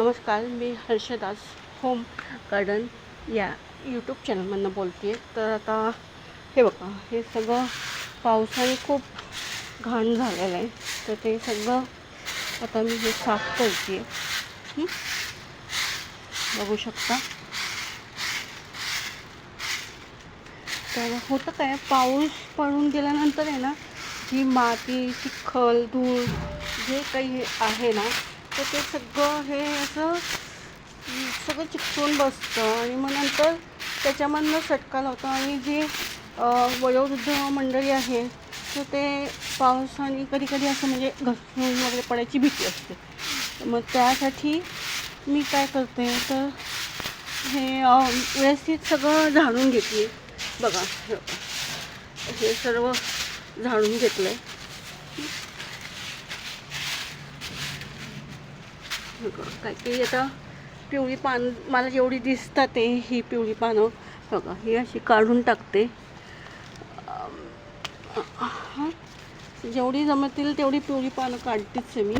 नमस्कार, मी हर्षदास home garden या YouTube चॅनलमधून बोलते आहे. तर आता हे बघा, हे सगळं पावसाने खूप घाण झालेलं आहे. तर ते सगळं आता मी हे साफ करते आहे. बघू शकता. तर होतं काय, पाऊस पडून गेल्यानंतर आहे ना, जी माती, चिखल, धूळ जे काही आहे ना, तर ते सगळं हे असं सगळं चिकटून बसतं आणि मग नंतर त्याच्यामधनं सटका लावतं. आणि जी वयोवृद्ध मंडळी आहे, तर ते पावसाने कधी कधी असं म्हणजे घसरून वगैरे पडायची भीती असते. मग त्यासाठी मी काय करते, तर हे व्यवस्थित सगळं झाडून घेते. बघा, हे सर्व झाडून घेतलं आहे. काय काही आता पिवळी पान मला जेवढी दिसतात ते ही पिवळी पानं बघा, ही अशी काढून टाकते. जेवढी जमतील तेवढी पिवळी पानं काढतेच आहे मी.